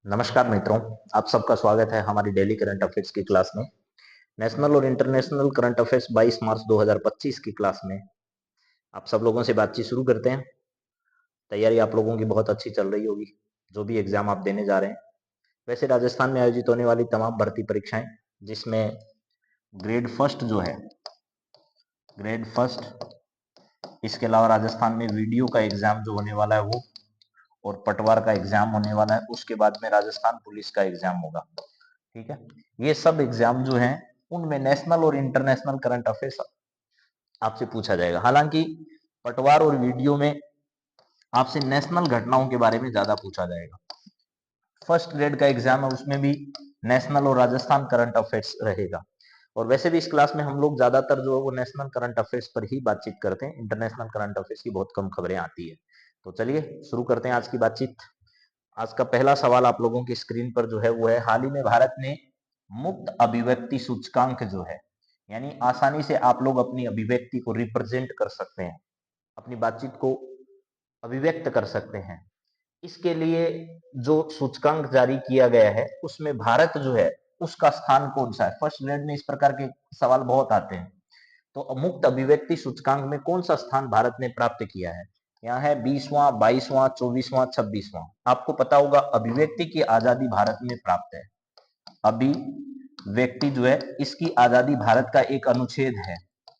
नमस्कार मित्रों, आप सबका स्वागत है हमारी डेली करंट अफेयर्स की क्लास में। नेशनल और इंटरनेशनल करंट अफेयर्स 22 मार्च 2025 की क्लास में आप सब लोगों से बातचीत शुरू करते हैं। तैयारी आप लोगों की बहुत अच्छी चल रही होगी, जो भी एग्जाम आप देने जा रहे हैं। वैसे राजस्थान में आयोजित होने वाली तमाम भर्ती परीक्षाएं, जिसमें ग्रेड फर्स्ट जो है, ग्रेड फर्स्ट, इसके अलावा राजस्थान में वीडियो का एग्जाम जो होने वाला है वो, और पटवार का एग्जाम होने वाला है। उसके बाद में राजस्थान पुलिस का एग्जाम होगा। ठीक है, ये सब एग्जाम जो हैं उनमें नेशनल और इंटरनेशनल करंट अफेयर्स आपसे पूछा जाएगा। हालांकि पटवार और वीडियो में आपसे नेशनल घटनाओं के बारे में ज्यादा पूछा जाएगा। फर्स्ट ग्रेड का एग्जाम है, उसमें भी नेशनल और राजस्थान करंट अफेयर्स रहेगा। और वैसे भी इस क्लास में हम लोग ज्यादातर जो है वो नेशनल करंट अफेयर्स पर ही बातचीत करते हैं। इंटरनेशनल करंट अफेयर्स की बहुत कम खबरें आती है। तो चलिए शुरू करते हैं आज की बातचीत। आज का पहला सवाल आप लोगों की स्क्रीन पर जो है वो है, हाल ही में भारत ने मुक्त अभिव्यक्ति सूचकांक जो है, यानी आसानी से आप लोग अपनी अभिव्यक्ति को रिप्रेजेंट कर सकते हैं, अपनी बातचीत को अभिव्यक्त कर सकते हैं, इसके लिए जो सूचकांक जारी किया गया है उसमें भारत जो है उसका स्थान कौन सा है। फर्स्ट ग्रेड में इस प्रकार के सवाल बहुत आते हैं। तो मुक्त अभिव्यक्ति सूचकांक में कौन सा स्थान भारत ने प्राप्त किया है? यहाँ है 20वां, 22वां, 24वां, 26वां। आपको पता होगा अभिव्यक्ति की आजादी भारत में प्राप्त है। अभिव्यक्ति जो है इसकी आजादी भारत का एक अनुच्छेद है,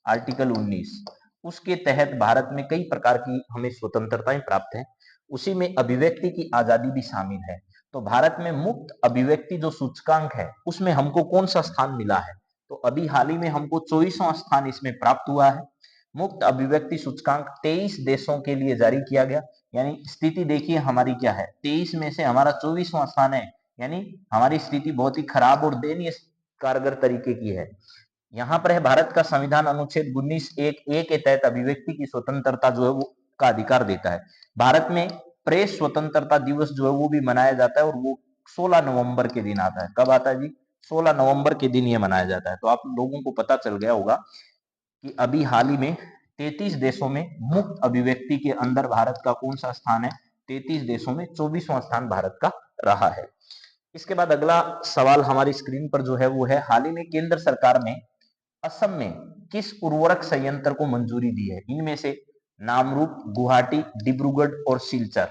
आर्टिकल 19। उसके तहत भारत में कई प्रकार की हमें स्वतंत्रताएं प्राप्त है, उसी में अभिव्यक्ति की आजादी भी शामिल है। तो भारत में मुक्त अभिव्यक्ति जो सूचकांक है उसमें हमको कौन सा स्थान मिला है? तो अभी हाल ही में हमको 24वां स्थान इसमें प्राप्त हुआ है। मुक्त अभिव्यक्ति सूचकांक 23 देशों के लिए जारी किया गया। यानी स्थिति देखिए हमारी क्या है, 23 में से हमारा 24वां स्थान है। यानी हमारी स्थिति बहुत ही खराब और दयनीय कारगर तरीके की है। यहाँ पर है भारत का संविधान अनुच्छेद 19(1)(a) के तहत अभिव्यक्ति की स्वतंत्रता जो है वो का अधिकार देता है। भारत में प्रेस स्वतंत्रता दिवस जो है वो भी मनाया जाता है, और वो 16 नवंबर के दिन आता है। कब आता है जी? 16 नवंबर के दिन ये मनाया जाता है। तो आप लोगों को पता चल गया होगा कि अभी हाल ही में 33 देशों में मुक्त अभिव्यक्ति के अंदर भारत का कौन सा स्थान है? 33 देशों में 24वां स्थान भारत का रहा है। इसके बाद अगला सवाल हमारी स्क्रीन पर जो है वो है, हाल ही में केंद्र सरकार ने असम में किस उर्वरक संयंत्र को मंजूरी दी है? इनमें से नामरूप, गुवाहाटी, डिब्रूगढ़ और सिलचर।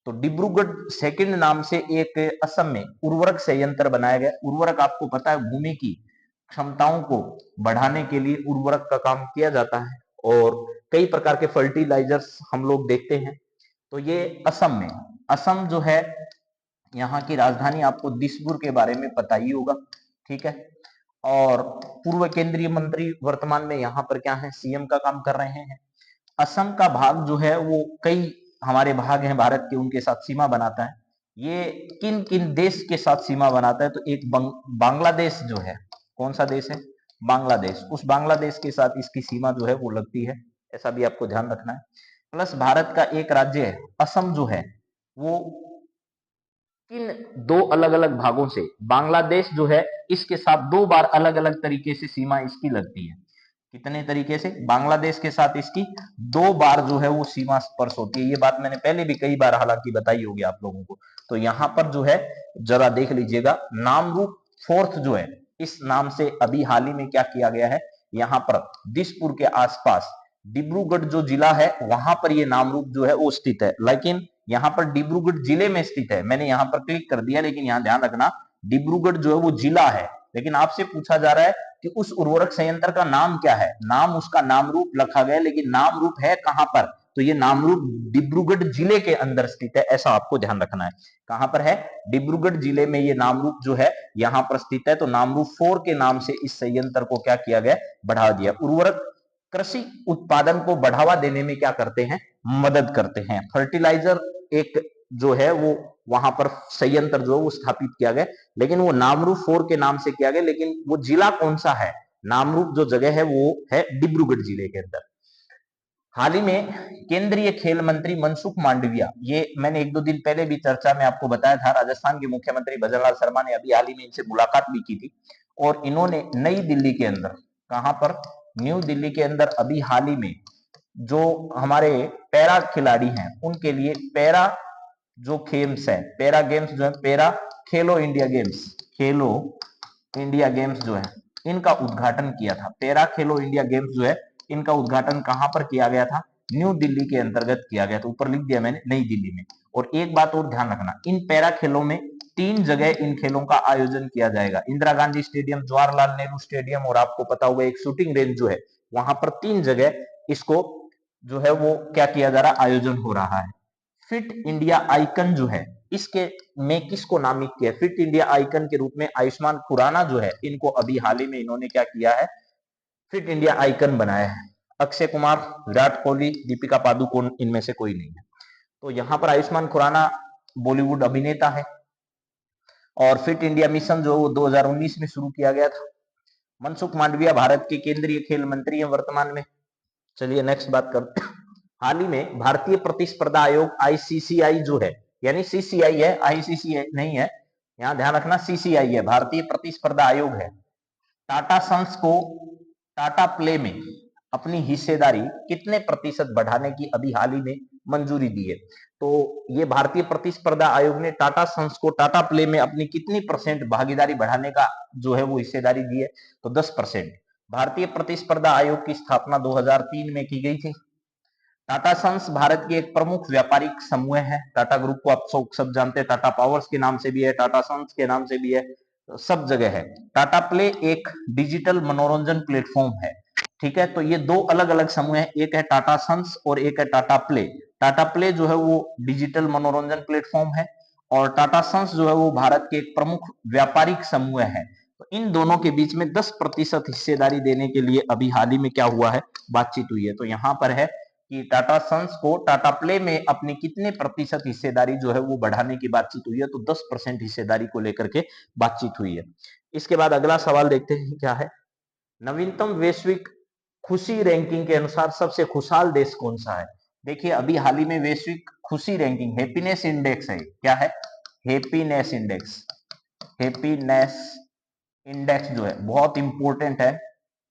तो डिब्रूगढ़ सेकंड नाम से एक असम में उर्वरक संयंत्र बनाया गया। उर्वरक आपको पता है भूमि की क्षमताओं को बढ़ाने के लिए उर्वरक का काम किया जाता है, और कई प्रकार के फर्टिलाइजर्स हम लोग देखते हैं। तो ये असम में, असम जो है यहाँ की राजधानी आपको दिसपुर के बारे में पता ही होगा। ठीक है, और पूर्व केंद्रीय मंत्री वर्तमान में यहाँ पर क्या है, सीएम का काम कर रहे हैं। असम का भाग जो है वो कई हमारे भाग हैं भारत के, उनके साथ सीमा बनाता है। ये किन किन देश के साथ सीमा बनाता है? तो एक बांग्लादेश जो है, कौन सा देश है? बांग्लादेश। उस बांग्लादेश के साथ इसकी सीमा जो है वो लगती है, ऐसा भी आपको ध्यान रखना है। प्लस भारत का एक राज्य है असम जो है वो इन दो अलग अलग भागों से, बांग्लादेश जो है इसके साथ दो बार अलग अलग तरीके से सीमा इसकी लगती है। कितने तरीके से? बांग्लादेश के साथ इसकी दो बार जो है वो सीमा स्पर्श होती है। ये बात मैंने पहले भी कई बार हालांकि बताई होगी आप लोगों को। तो यहां पर जो है जरा देख लीजिएगा, नामरूप फोर्थ जो है, इस नाम से अभी हाल ही में क्या किया गया है, यहां पर दिसपुर के आसपास डिब्रूगढ़ जो जिला है वहां पर ये नामरूप जो है वो स्थित है। लेकिन यहाँ पर डिब्रूगढ़ जिले में स्थित है। मैंने यहाँ पर क्लिक कर दिया, लेकिन यहाँ ध्यान रखना डिब्रूगढ़ जो है वो जिला है। लेकिन आपसे पूछा जा रहा है कि उस उर्वरक संयंत्र का नाम क्या है? नाम उसका नामरूप रखा गया, लेकिन नामरूप है कहां पर? तो ये नामरूप डिब्रूगढ़ जिले के अंदर स्थित है, ऐसा आपको ध्यान रखना है। कहां पर है? डिब्रूगढ़ जिले में ये नामरूप जो है यहाँ पर स्थित है। तो नामरूप 4 के नाम से इस संयंत्र को क्या किया गया? बढ़ा दिया। उर्वरक कृषि उत्पादन को बढ़ावा देने में क्या करते हैं? मदद करते हैं। फर्टिलाइजर एक जो है वो वहां पर संयंत्र जो है वो स्थापित किया गया, लेकिन वो नामरूप 4 के नाम से किया गया। लेकिन वो जिला कौन सा है? नामरूप जो जगह है वो है डिब्रूगढ़ जिले के अंदर। हाल ही में केंद्रीय खेल मंत्री मनसुख मांडविया, ये मैंने एक दो दिन पहले भी चर्चा में आपको बताया था, राजस्थान के मुख्यमंत्री भजनलाल शर्मा ने अभी हाल ही में इनसे मुलाकात भी की थी। और इन्होंने नई दिल्ली के अंदर, कहां पर? न्यू दिल्ली के अंदर अभी हाल ही में जो हमारे पैरा खिलाड़ी हैं उनके लिए पैरा जो गेम्स है, पैरा गेम्स जो है, पैरा खेलो इंडिया गेम्स, खेलो इंडिया गेम्स जो है इनका उद्घाटन किया था। पैरा खेलो इंडिया गेम्स जो है इनका उद्घाटन कहां पर किया गया था? न्यू दिल्ली के अंतर्गत किया गया था। ऊपर लिख दिया मैंने, नई दिल्ली में। और एक बात और ध्यान रखना, इन पैरा खेलों में 3 जगह इन खेलों का आयोजन किया जाएगा। इंदिरा गांधी स्टेडियम, जवाहरलाल नेहरू स्टेडियम और आपको पता होगा एक शूटिंग रेंज जो है, वहां पर 3 जगह इसको जो है वो क्या किया जा रहा, आयोजन हो रहा है। फिट इंडिया आइकन जो है, इसके में किसको नामित किया? फिट इंडिया आइकन के रूप में आयुष्मान खुराना जो है, इनको अभी हाल ही में इन्होंने क्या किया है, फिट इंडिया आइकन बनाया है। अक्षय कुमार, विराट कोहली, दीपिका पादुकोण इनमें से कोई नहीं है। तो यहां पर आयुष्मान खुराना बॉलीवुड अभिनेता है। और फिट इंडिया मिशन जो वो 2019 में शुरू किया गया था। मनसुख मांडविया भारत के केंद्रीय खेल मंत्री हैं वर्तमान में। चलिए नेक्स्ट बात करते हैं। हाल ही में भारतीय प्रतिस्पर्धा आयोग आईसीसीआई जो है, यानी सीसीआई है, आईसीसीआई नहीं है, यहां ध्यान रखना, सीसीआई है, भारतीय प्रतिस्पर्धा आयोग है। टाटा सन्स को टाटा प्ले में अपनी हिस्सेदारी कितने प्रतिशत बढ़ाने की अभी हाल ही में मंजूरी दी है? तो ये भारतीय प्रतिस्पर्धा आयोग ने टाटा सन्स को टाटा प्ले में अपनी कितनी परसेंट भागीदारी बढ़ाने का जो है वो हिस्सेदारी दी है? तो 10%। भारतीय प्रतिस्पर्धा आयोग की स्थापना 2003 में की गई थी। टाटा सन्स भारत की एक प्रमुख व्यापारिक समूह है। टाटा ग्रुप को आप सब जानते हैं, टाटा पावर्स के नाम से भी है, टाटा सन्स के नाम से भी है, सब जगह है। टाटा प्ले एक डिजिटल मनोरंजन प्लेटफॉर्म है। ठीक है, तो ये दो अलग अलग समूह है, एक है टाटा सन्स और एक है टाटा प्ले। टाटा प्ले जो है वो डिजिटल मनोरंजन प्लेटफॉर्म है और टाटा सन्स जो है वो भारत के एक प्रमुख व्यापारिक समूह है। तो इन दोनों के बीच में 10% हिस्सेदारी देने के लिए अभी हाल ही में क्या हुआ है, बातचीत हुई है। तो यहाँ पर है कि टाटा सन्स को टाटा प्ले में अपनी कितने प्रतिशत हिस्सेदारी जो है वो बढ़ाने की बातचीत हुई है, तो 10% हिस्सेदारी को लेकर के बातचीत हुई है। इसके बाद अगला सवाल देखते हैं क्या है। नवीनतम वैश्विक खुशी रैंकिंग के अनुसार सबसे खुशहाल देश कौन सा है? देखिए अभी हाल ही में वैश्विक खुशी रैंकिंग, हैप्पीनेस इंडेक्स है, क्या है? Happiness index. हैप्पीनेस इंडेक्स जो है बहुत इंपॉर्टेंट है,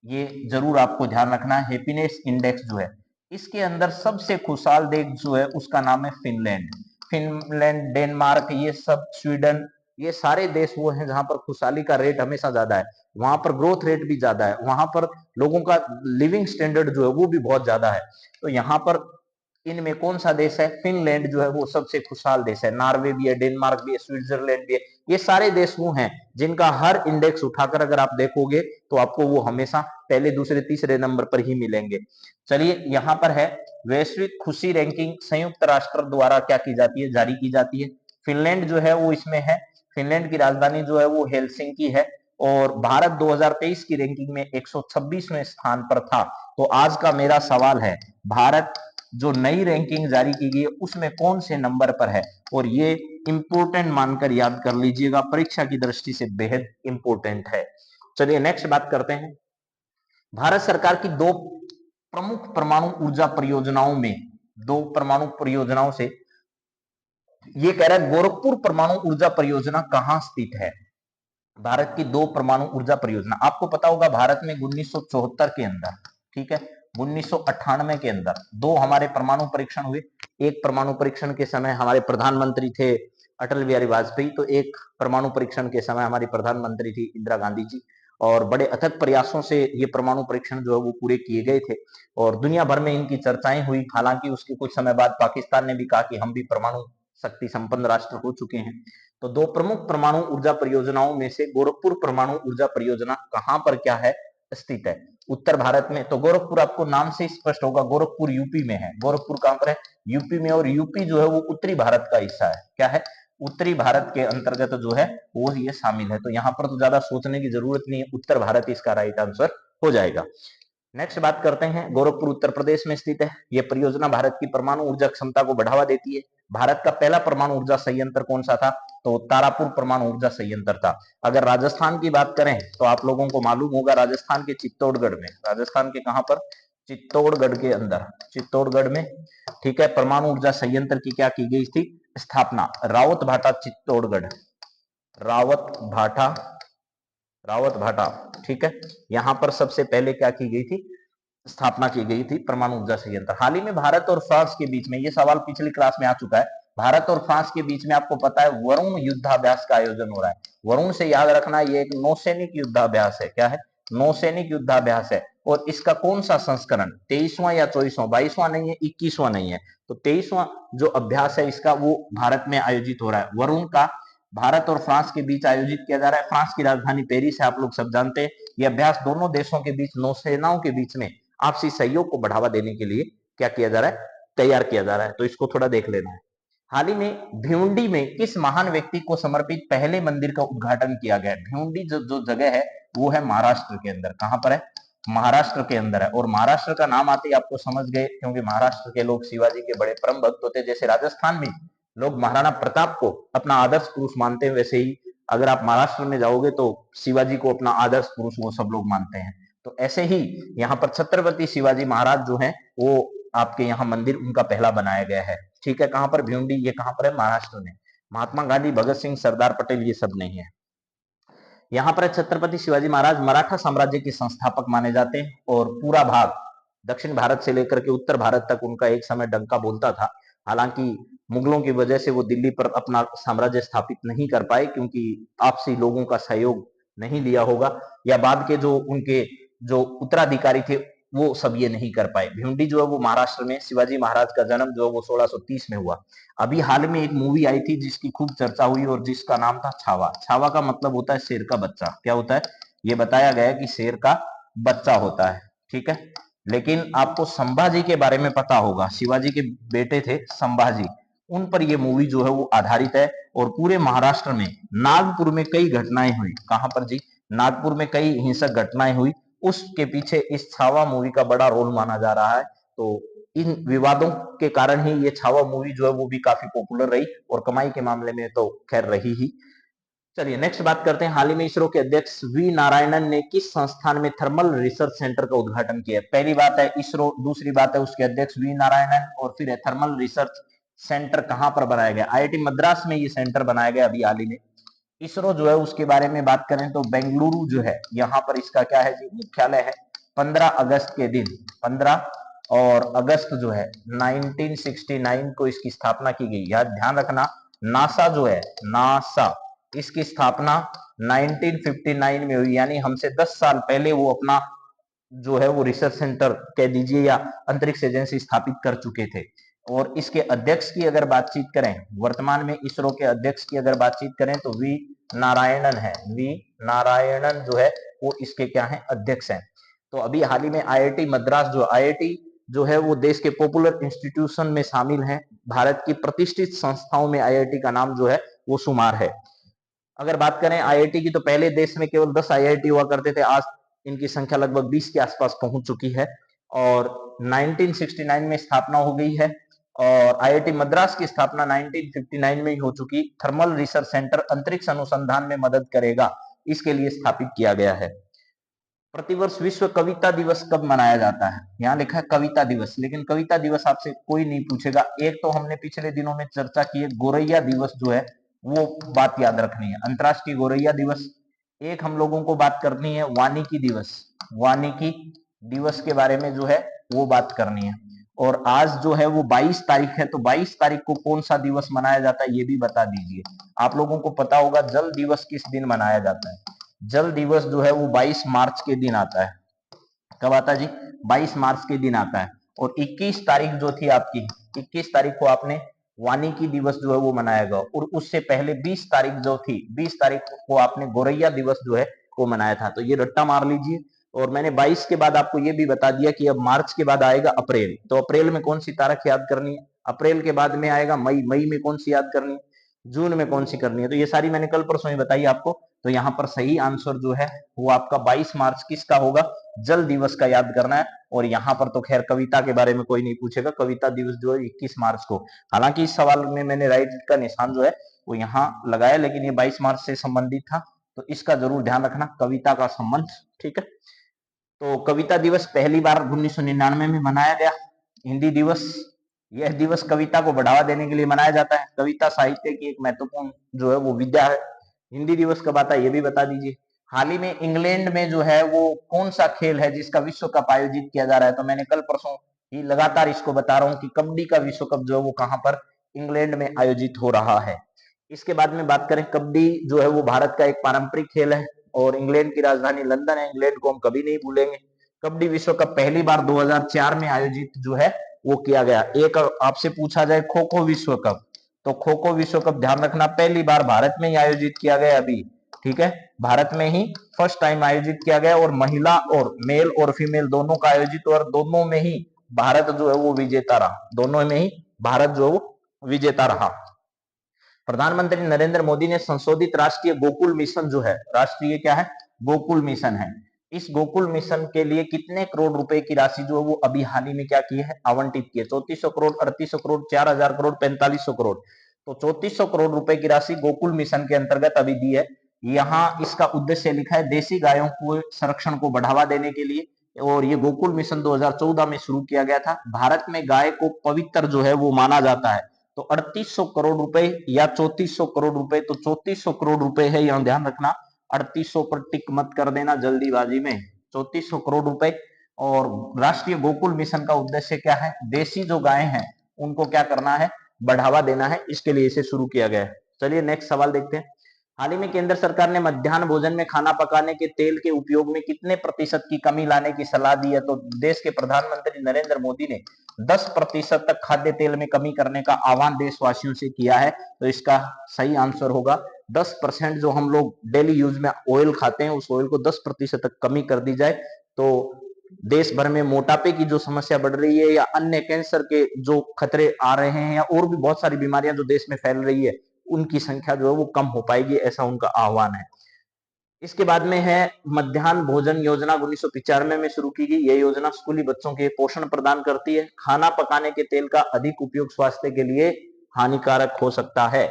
ये जरूर आपको ध्यान रखना है। हैप्पीनेस इंडेक्स जो है, इसके अंदर सबसे खुशहाल देश जो है उसका नाम है फिनलैंड। फिनलैंड, डेनमार्क, ये सब, स्वीडन, ये सारे देश वो हैं जहां पर खुशहाली का रेट हमेशा ज्यादा है, वहां पर ग्रोथ रेट भी ज्यादा है, वहां पर लोगों का लिविंग स्टैंडर्ड जो है वो भी बहुत ज्यादा है। तो यहाँ पर इनमें कौन सा देश है? फिनलैंड जो है वो सबसे खुशहाल देश है। नॉर्वे भी है, डेनमार्क भी है, स्विट्जरलैंड भी है, ये सारे देश वो हैं जिनका हर इंडेक्स उठाकर अगर आप देखोगे तो आपको वो हमेशा पहले, दूसरे, तीसरे नंबर पर ही मिलेंगे। चलिए यहाँ पर है वैश्विक खुशी रैंकिंग संयुक्त राष्ट्र द्वारा क्या की जाती है, जारी की जाती है। फिनलैंड जो है वो इसमें है। फिनलैंड की राजधानी जो है वो हेलसिंकी है और भारत 2023 की रैंकिंग में 126वें स्थान पर था। तो आज का मेरा सवाल है, भारत जो नई रैंकिंग जारी की गई है उसमें कौन से नंबर पर है? और ये इंपोर्टेंट मानकर याद कर लीजिएगा, परीक्षा की दृष्टि से बेहद इंपोर्टेंट है। चलिए नेक्स्ट बात करते हैं। भारत सरकार की दो प्रमुख परमाणु ऊर्जा परियोजनाओं में, दो परमाणु परियोजनाओं से ये कह रहा है गोरखपुर परमाणु ऊर्जा परियोजना कहां स्थित है? भारत की दो परमाणु ऊर्जा परियोजना, आपको पता होगा भारत में 1974 के अंदर, ठीक है, 1998 के अंदर दो हमारे परमाणु परीक्षण हुए। एक परमाणु परीक्षण के समय हमारे प्रधानमंत्री थे अटल बिहारी वाजपेयी, तो एक परमाणु परीक्षण के समय हमारी प्रधानमंत्री थी इंदिरा गांधी जी। और बड़े अथक प्रयासों से ये परमाणु परीक्षण जो है वो पूरे किए गए थे और दुनिया भर में इनकी चर्चाएं हुई। हालांकि उसके कुछ समय बाद पाकिस्तान ने भी कहा कि हम भी परमाणु शक्ति संपन्न राष्ट्र हो चुके हैं। तो दो प्रमुख परमाणु ऊर्जा परियोजनाओं में से गोरखपुर परमाणु ऊर्जा परियोजना कहां पर क्या है, स्थित है? उत्तर भारत में। तो गोरखपुर आपको नाम से स्पष्ट होगा, गोरखपुर यूपी में है। गोरखपुर कहां पर है? यूपी में। और यूपी जो है वो उत्तरी भारत का हिस्सा है, क्या है? उत्तरी भारत के अंतर्गत जो है वो ये शामिल है। तो यहाँ पर तो ज्यादा सोचने की जरूरत नहीं है, उत्तर भारत इसका राइट आंसर हो जाएगा। नेक्स्ट बात करते हैं। गोरखपुर उत्तर प्रदेश में स्थित है। यह परियोजना भारत की परमाणु ऊर्जा क्षमता को बढ़ावा देती है। भारत का पहला परमाणु ऊर्जा संयंत्र कौन सा था? तो तारापुर परमाणु ऊर्जा संयंत्र था। अगर राजस्थान की बात करें तो आप लोगों को मालूम होगा, राजस्थान के चित्तौड़गढ़ में, राजस्थान के कहां पर? चित्तौड़गढ़ के अंदर, चित्तौड़गढ़ में, ठीक है, परमाणु ऊर्जा संयंत्र की क्या की गई थी? स्थापना। रावत भाटा चित्तौड़गढ़, रावत भाटा, रावत भाटा, ठीक है, यहां पर सबसे पहले क्या की गई थी? स्थापना की गई थी परमाणु ऊर्जा संयंत्र। हाल ही में भारत और फ्रांस के बीच में, ये सवाल पिछली क्लास में आ चुका है, भारत और फ्रांस के बीच में आपको पता है वरुण युद्धाभ्यास का आयोजन हो रहा है। वरुण से याद रखना, ये एक नौसैनिक युद्धाभ्यास है। क्या है? नौसैनिक युद्धाभ्यास है। और इसका कौन सा संस्करण, 23वां या 24वां, 22वां नहीं है, 21वां नहीं है, तो 23वां जो अभ्यास है इसका वो भारत में आयोजित हो रहा है। वरुण का भारत और फ्रांस के बीच आयोजित किया जा रहा है। फ्रांस की राजधानी पेरिस है, आप लोग सब जानते हैं। यह अभ्यास दोनों देशों के बीच, नौसेनाओं के बीच में आपसी सहयोग को बढ़ावा देने के लिए क्या किया जा रहा है, तैयार किया जा रहा है। तो इसको थोड़ा देख लेना है। हाल ही में भिवंडी में किस महान व्यक्ति को समर्पित पहले मंदिर का उद्घाटन किया गया है? भिवंडी जो जगह है वो है महाराष्ट्र के अंदर। कहां पर है? महाराष्ट्र के अंदर है। और महाराष्ट्र का नाम आते ही आपको समझ गए, क्योंकि महाराष्ट्र के लोग शिवाजी के बड़े परम भक्त होते। जैसे राजस्थान में लोग महाराणा प्रताप को अपना आदर्श पुरुष मानते हैं, वैसे ही अगर आप महाराष्ट्र में जाओगे तो शिवाजी को अपना आदर्श पुरुष वो सब लोग मानते हैं। तो ऐसे ही यहाँ पर छत्रपति शिवाजी महाराज जो है वो आपके यहाँ मंदिर उनका पहला बनाया गया है। ठीक है, कहां पर? भिवंडी। ये कहां पर है? महाराष्ट्र में। महात्मा गांधी, भगत सिंह, सरदार पटेल ये सब नहीं है। यहाँ पर छत्रपति शिवाजी महाराज मराठा साम्राज्य के संस्थापक माने जाते हैं और पूरा भाग दक्षिण भारत से लेकर के उत्तर भारत तक उनका एक समय डंका बोलता था। हालांकि मुगलों की वजह से वो दिल्ली पर अपना साम्राज्य स्थापित नहीं कर पाए, क्योंकि आपसी लोगों का सहयोग नहीं लिया होगा, या बाद के जो उनके जो उत्तराधिकारी थे वो सब ये नहीं कर पाए। भिवंडी जो है वो महाराष्ट्र में, शिवाजी महाराज का जन्म जो है वो 1630 में हुआ। अभी हाल में एक मूवी आई थी जिसकी खूब चर्चा हुई और जिसका नाम था छावा। छावा का मतलब होता है शेर का बच्चा। क्या होता है? ये बताया गया है कि शेर का बच्चा होता है। ठीक है, लेकिन आपको संभाजी के बारे में पता होगा, शिवाजी के बेटे थे संभाजी, उन पर यह मूवी जो है वो आधारित है। और पूरे महाराष्ट्र में नागपुर में कई घटनाएं हुई। कहां पर जी? नागपुर में कई हिंसक घटनाएं हुई, उसके पीछे इस छावा मूवी का बड़ा रोल माना जा रहा है। तो इन विवादों के कारण ही ये छावा मूवी जो है वो भी काफी पॉपुलर रही, और कमाई के मामले में तो खैर रही ही। चलिए नेक्स्ट बात करते हैं। हाल ही में इसरो के अध्यक्ष वी नारायणन ने किस संस्थान में थर्मल रिसर्च सेंटर का उद्घाटन किया? पहली बात है इसरो, दूसरी बात है उसके अध्यक्ष वी नारायणन, और फिर है थर्मल रिसर्च सेंटर कहां पर बनाया गया? आईआईटी मद्रास में ये सेंटर बनाया गया अभी हाल ही में। इसरो जो है उसके बारे में बात करें तो बेंगलुरु जो है यहाँ पर इसका क्या है जी, मुख्यालय है। 15 अगस्त के दिन, 15 और अगस्त जो है 1969 को इसकी स्थापना की गई। याद ध्यान रखना, नासा जो है, नासा, इसकी स्थापना 1959 में हुई, यानी हमसे 10 साल पहले वो अपना जो है वो रिसर्च सेंटर कह दीजिए या अंतरिक्ष एजेंसी स्थापित कर चुके थे। और इसके अध्यक्ष की अगर बातचीत करें, वर्तमान में इसरो के अध्यक्ष की अगर बातचीत करें तो वी नारायणन है। वी नारायणन जो है वो इसके क्या है? अध्यक्ष हैं। तो अभी हाल ही में आईआईटी मद्रास जो, आईआईटी जो है वो देश के पॉपुलर इंस्टीट्यूशन में शामिल है। भारत की प्रतिष्ठित संस्थाओं में आईआईटी का नाम जो है वो शुमार है। अगर बात करें आईआईटी की तो पहले देश में केवल 10 आईआईटी हुआ करते थे, आज इनकी संख्या लगभग 20 के आसपास पहुंच चुकी है, और 1969 में स्थापना हो गई है। और आईआईटी मद्रास की स्थापना 1959 में ही हो चुकी। थर्मल रिसर्च सेंटर अंतरिक्ष अनुसंधान में मदद करेगा, इसके लिए स्थापित किया गया है। प्रतिवर्ष विश्व कविता दिवस कब मनाया जाता है? यहाँ लिखा है कविता दिवस, लेकिन कविता दिवस आपसे कोई नहीं पूछेगा। एक तो हमने पिछले दिनों में चर्चा की है, गोरैया दिवस जो है वो बात याद रखनी है, अंतरराष्ट्रीय गोरैया दिवस। एक हम लोगों को बात करनी है वानिकी दिवस, वानिकी दिवस के बारे में जो है वो बात करनी है। और आज जो है वो 22 तारीख है, तो 22 तारीख को कौन सा दिवस मनाया जाता है ये भी बता दीजिए। आप लोगों को पता होगा जल दिवस किस दिन मनाया जाता है? जल दिवस जो है वो 22 मार्च के दिन आता है। कब आता है जी? 22 मार्च के दिन आता है। और 21 तारीख जो थी आपकी, 21 तारीख को आपने वानिकी दिवस जो है वो मनाया गया। और उससे पहले 20 तारीख जो थी, 20 तारीख को आपने गोरैया दिवस जो है वो मनाया था। तो ये रट्टा मार लीजिए। और मैंने 22 के बाद आपको ये भी बता दिया कि अब मार्च के बाद आएगा अप्रैल। तो अप्रैल में कौन सी तारीख याद करनी है? अप्रैल के बाद में आएगा मई, मई में कौन सी याद करनी है? जून में कौन सी करनी है? तो ये सारी मैंने कल परसों ही बताई आपको। तो यहाँ पर सही आंसर जो है वो आपका 22 मार्च किसका होगा? जल दिवस का याद करना है। और यहाँ पर तो खैर कविता के बारे में कोई नहीं पूछेगा, कविता दिवस जो है 21 मार्च को। हालांकि इस सवाल में मैंने राइट का निशान जो है वो यहाँ लगाया, लेकिन ये 22 मार्च से संबंधित था, तो इसका जरूर ध्यान रखना, कविता का संबंध। ठीक है, तो कविता दिवस पहली बार 1999 में मनाया गया। हिंदी दिवस, यह दिवस कविता को बढ़ावा देने के लिए मनाया जाता है। कविता साहित्य की एक महत्वपूर्ण जो है वो विद्या है। हिंदी दिवस कब आता है ये भी बता दीजिए। हाल ही में इंग्लैंड में जो है वो कौन सा खेल है जिसका विश्व कप आयोजित किया जा रहा है? तो मैंने कल परसों ही लगातार इसको बता रहा हूँ कि कबड्डी का विश्व कप जो है वो कहां पर इंग्लैंड में आयोजित हो रहा है। इसके बाद में बात करें, कबड्डी जो है वो भारत का एक पारंपरिक खेल है और इंग्लैंड की राजधानी लंदन है। इंग्लैंड को हम कभी नहीं भूलेंगे। कबड्डी विश्व कप पहली बार 2004 में आयोजित जो है वो किया गया। एक आपसे पूछा जाए खो खो विश्व कप, तो खो खो विश्व कप ध्यान रखना पहली बार भारत में ही आयोजित किया गया अभी, ठीक है, भारत में ही फर्स्ट टाइम आयोजित किया गया और महिला और मेल और फीमेल दोनों का आयोजित, और दोनों में ही भारत जो है वो विजेता रहा। दोनों में ही भारत जो है वो विजेता रहा। प्रधानमंत्री नरेंद्र मोदी ने संशोधित राष्ट्रीय गोकुल मिशन जो है, राष्ट्रीय क्या है, गोकुल मिशन है। इस गोकुल मिशन के लिए कितने करोड़ रुपए की राशि जो है वो अभी हाल ही में क्या की है, आवंटित की है? 3400 करोड़, 3800 करोड़, 4000 करोड़, 4500 करोड़। तो 3400 करोड़ रुपए की राशि गोकुल मिशन के अंतर्गत अभी दी है। यहाँ इसका उद्देश्य लिखा है देशी गायों को संरक्षण को बढ़ावा देने के लिए, और ये गोकुल मिशन 2014 में शुरू किया गया था। भारत में गाय को पवित्र जो है वो माना जाता है। तो 3800 करोड़ रुपए या 3400 करोड़ रुपए, तो 3400 करोड़ रुपए है, यहां ध्यान रखना। 3800 पर टिक मत कर देना जल्दीबाजी में, 3400 करोड़ रुपए। और राष्ट्रीय गोकुल मिशन का उद्देश्य क्या है, देशी जो गाय हैं उनको क्या करना है, बढ़ावा देना है, इसके लिए इसे शुरू किया गया है। चलिए नेक्स्ट सवाल देखते हैं। हाल ही में केंद्र सरकार ने मध्याह्न भोजन में खाना पकाने के तेल के उपयोग में कितने प्रतिशत की कमी लाने की सलाह दी है? तो देश के प्रधानमंत्री नरेंद्र मोदी ने 10% तक खाद्य तेल में कमी करने का आह्वान देशवासियों से किया है। तो इसका सही आंसर होगा 10%। जो हम लोग डेली यूज में ऑयल खाते हैं उस ऑयल को 10% तक कमी कर दी जाए तो देश भर में मोटापे की जो समस्या बढ़ रही है या अन्य कैंसर के जो खतरे आ रहे हैं या और भी बहुत सारी बीमारियां जो देश में फैल रही है उनकी संख्या जो है वो कम हो पाएगी, ऐसा उनका आह्वान है। इसके बाद में है मध्याह्न भोजन योजना 1995 में शुरू की गई। यह योजना स्कूली बच्चों के पोषण प्रदान करती है। खाना पकाने के तेल का अधिक उपयोग स्वास्थ्य के लिए हानिकारक हो सकता है।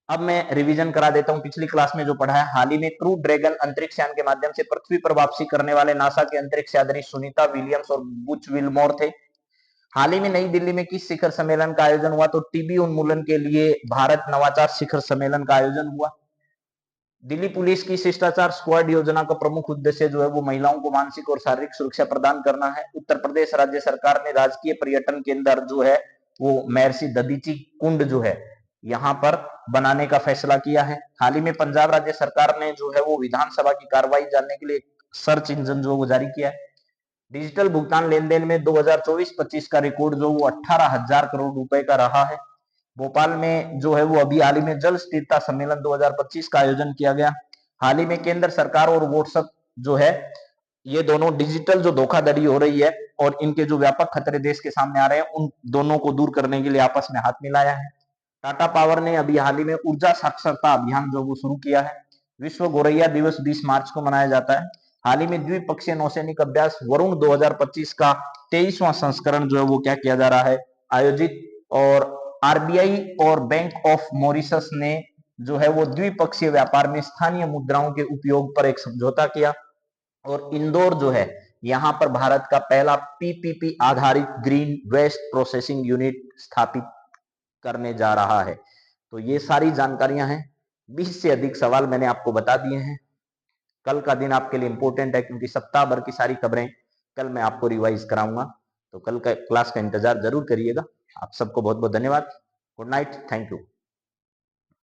अब मैं रिवीजन करा देता हूं पिछली क्लास में जो पढ़ा है। हाल ही में क्रू ड्रैगन अंतरिक्ष यान के माध्यम से पृथ्वी पर वापसी करने वाले नासा के अंतरिक्ष यात्री सुनीता विलियम्स और बुच विलमोर थे। हाल ही में नई दिल्ली में किस शिखर सम्मेलन का आयोजन हुआ? तो टीबी उन्मूलन के लिए भारत नवाचार शिखर सम्मेलन का आयोजन हुआ। दिल्ली पुलिस की शिष्टाचार स्क्वाड योजना का प्रमुख उद्देश्य जो है वो महिलाओं को मानसिक और शारीरिक सुरक्षा प्रदान करना है। उत्तर प्रदेश राज्य सरकार ने राजकीय पर्यटन केंद्र जो है वो महर्षि दधीची कुंड जो है यहाँ पर बनाने का फैसला किया है। हाल ही में पंजाब राज्य सरकार ने जो है वो विधानसभा की कार्रवाई जानने के लिए सर्च इंजन जो वो जारी किया है। डिजिटल भुगतान लेन देन में 2024-25 का रिकॉर्ड जो वो 18,000 करोड़ रुपए का रहा है। भोपाल में जो है वो अभी हाल ही में जल स्थिरता सम्मेलन 2025 का आयोजन किया गया। हाल ही में केंद्र सरकार और व्हाट्सएप जो है ये दोनों डिजिटल जो धोखाधड़ी हो रही है और इनके जो व्यापक खतरे देश के सामने आ रहे हैं उन दोनों को दूर करने के लिए आपस में हाथ मिलाया है। टाटा पावर ने अभी हाल ही में ऊर्जा साक्षरता अभियान जो वो शुरू किया है। विश्व गोरैया दिवस 20 मार्च को मनाया जाता है। हाल ही में द्विपक्षीय नौसैनिक अभ्यास वरुण 2025 का 23वां संस्करण जो है वो क्या किया जा रहा है, आयोजित। और आरबीआई और बैंक ऑफ मॉरिशस ने जो है वो द्विपक्षीय व्यापार में स्थानीय मुद्राओं के उपयोग पर एक समझौता किया। और इंदौर जो है यहाँ पर भारत का पहला पीपीपी आधारित ग्रीन वेस्ट प्रोसेसिंग यूनिट स्थापित करने जा रहा है। तो ये सारी जानकारियां हैं। 20 से अधिक सवाल मैंने आपको बता दिए हैं। कल का दिन आपके लिए इंपॉर्टेंट है क्योंकि सप्ताह भर की सारी खबरें कल मैं आपको रिवाइज कराऊंगा। तो कल का क्लास का इंतजार जरूर करिएगा। आप सबको बहुत बहुत धन्यवाद। Good night, thank you.